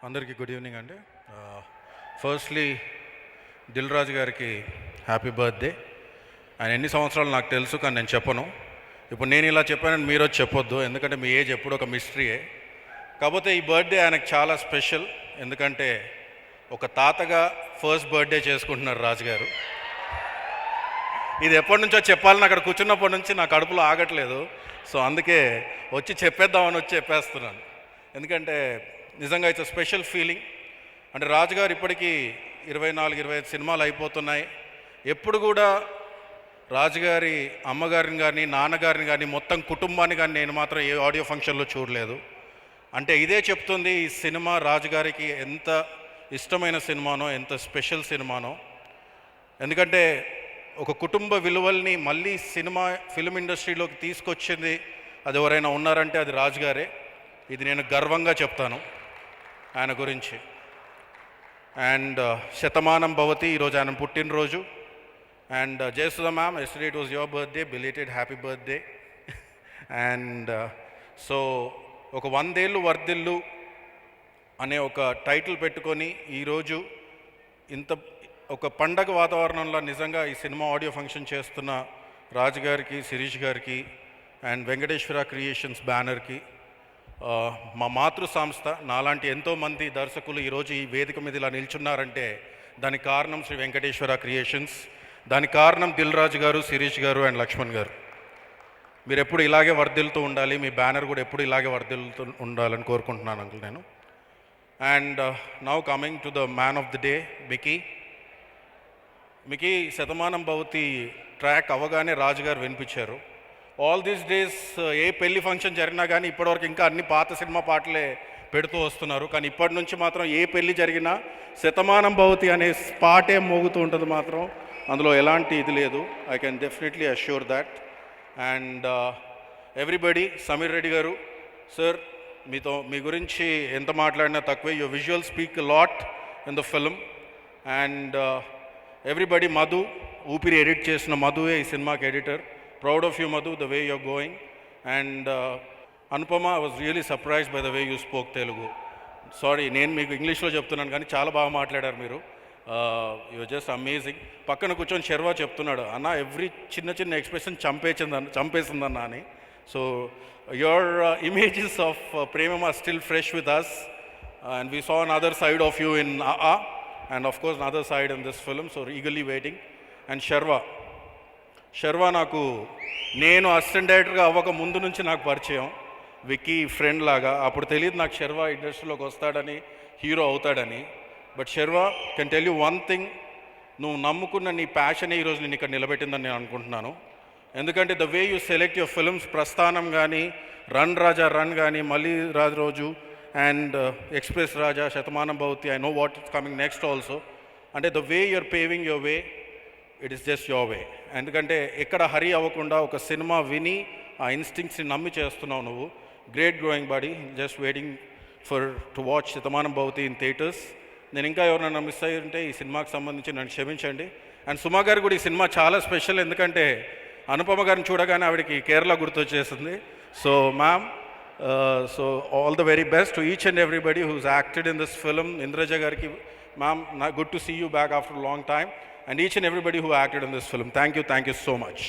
అందరికీ good evening అండి. Firstly Dil Raju గారికి హ్యాపీ బర్త్డే. ఆయన ఎన్ని సంవత్సరాలు నాకు తెలుసు, కానీ నేను చెప్పను. ఇప్పుడు నేను ఇలా చెప్పానని మీరు వచ్చి చెప్పొద్దు, ఎందుకంటే మీ ఏజ్ ఎప్పుడు ఒక మిస్టరీయే. కాకపోతే ఈ బర్త్డే ఆయనకు చాలా స్పెషల్, ఎందుకంటే ఒక తాతగా ఫస్ట్ బర్త్డే చేసుకుంటున్నారు రాజుగారు. ఇది ఎప్పటి నుంచో చెప్పాలని అక్కడ కూర్చున్నప్పటి నుంచి నా కడుపులో ఆగట్లేదు. సో అందుకే వచ్చి చెప్పేద్దామని వచ్చి చెప్పేస్తున్నాను. ఎందుకంటే నిజంగా ఇట్స్ స్పెషల్ ఫీలింగ్. అంటే రాజుగారు ఇప్పటికీ 24-25 సినిమాలు అయిపోతున్నాయి. ఎప్పుడు కూడా రాజుగారి అమ్మగారిని కానీ నాన్నగారిని కానీ మొత్తం కుటుంబాన్ని కానీ నేను మాత్రం ఏ ఆడియో ఫంక్షన్లో చూడలేదు. అంటే ఇదే చెప్తుంది ఈ సినిమా రాజుగారికి ఎంత ఇష్టమైన సినిమానో, ఎంత స్పెషల్ సినిమానో. ఎందుకంటే ఒక కుటుంబ విలువల్ని మళ్ళీ ఫిల్మ్ ఇండస్ట్రీలోకి తీసుకొచ్చింది అది ఎవరైనా ఉన్నారంటే అది రాజుగారే. ఇది నేను గర్వంగా చెప్తాను ఆయన గురించి. అండ్ శతమానం భవతి, ఈరోజు ఆయన పుట్టినరోజు. And Jayasudha ma'am, yesterday it was your birthday, belated happy birthday. And so ఒక 100 ఏళ్ళు వర్ధిల్లు అనే ఒక టైటిల్ పెట్టుకొని ఈరోజు ఇంత ఒక పండగ వాతావరణంలో నిజంగా ఈ సినిమా ఆడియో ఫంక్షన్ చేస్తున్న రాజుగారికి, శిరీష్ గారికి అండ్ వెంకటేశ్వర క్రియేషన్స్ బ్యానర్కి, మా మాతృ సంస్థ నాలాంటి ఎంతోమంది దర్శకులు ఈరోజు ఈ వేదిక మీద ఇలా నిల్చున్నారంటే దానికి కారణం శ్రీ వెంకటేశ్వర క్రియేషన్స్, దానికి కారణం దిల్ రాజు గారు, శిరీష్ గారు అండ్ లక్ష్మణ్ గారు. మీరు ఎప్పుడు ఇలాగే వర్ధిల్లుతూ ఉండాలి, మీ బ్యానర్ కూడా ఎప్పుడు ఇలాగే వర్ధిల్లుతూ ఉండాలని కోరుకుంటున్నాను అంకుల్ నేను. And now coming to the man of the day, Mickey Shatamanam Bhavati track అవగానే రాజుగారు వినిపించారు. ఆల్ దీస్ డేస్ ఏ పెళ్లి ఫంక్షన్ జరిగినా కానీ ఇప్పటివరకు ఇంకా అన్ని పాత సినిమా పాటలే పెడుతూ వస్తున్నారు. కానీ ఇప్పటి నుంచి మాత్రం ఏ పెళ్లి జరిగినా శతమానం భవతి అనే పాటే మోగుతూ ఉంటుంది మాత్రం, అందులో ఎలాంటి ఇది లేదు. I can definitely assure that. And everybody, Sameer Reddy గారు సార్, మీ గురించి ఎంత మాట్లాడినా తక్కువే. Your visual speak lot in the film. And everybody, Madhu, Oopiri edit చేసిన మధువే ఈ సినిమాకి editor. Proud of you, Madhu, the way you're going. And Anupama, I was really surprised by the way you spoke Telugu. Sorry, నేను మీకు ఇంగ్లీష్లో చెప్తున్నాను కానీ చాలా బాగా మాట్లాడారు మీరు. You're just amazing. పక్కన కూర్చొని శర్వా చెప్తున్నాడు, అన్న ఎవ్రీ చిన్న ఎక్స్ప్రెషన్ చంపేసిందన్న అని. So your images of Premam are still fresh with us. And we saw another side of you in and of course another side in this film. So eagerly waiting. And Sharwa నాకు, నేను assistant డైరెక్టర్గా అవ్వక ముందు నుంచి నాకు పరిచయం, విక్కీ ఫ్రెండ్ లాగా. అప్పుడు తెలియదు నాకు శర్వా ఇండస్ట్రీలోకి వస్తాడని, హీరో అవుతాడని. But Sharwa, can tell you one thing, నువ్వు నమ్ముకున్న నీ ప్యాషనే ఈరోజు నేను ఇక్కడ నిలబెట్టిందని నేను అనుకుంటున్నాను. ఎందుకంటే the way you select your films, ప్రస్థానం కానీ, రన్ రాజా రన్ కానీ, మళ్ళీ రోజు and express Raja, Shatamanam Bhavati, I know what is coming next also. అంటే the way you're paving your way, it is just your way. ఎందుకంటే ఎక్కడ హరీ అవ్వకుండా ఒక సినిమా విని ఆ ఇన్స్టింక్ట్స్ని నమ్మి చేస్తున్నావు నువ్వు. Great growing body. Just waiting to watch Shatamanam Bhavati in theatres. నేను ఇంకా ఎవరైనా మిస్ అయ్యి ఉంటే ఈ సినిమాకి సంబంధించి నన్ను క్షమించండి. అండ్ సుమా గారు కూడా ఈ సినిమా చాలా స్పెషల్, ఎందుకంటే అనుపమ గారిని చూడగానే ఆవిడకి కేరళ గుర్తొచ్చేసింది. So ma'am, so all the very best to each and everybody who's acted in this film. Indraja గారికి, ma'am, good to see you back after long time. And each and everybody who acted in this film. Thank you so much.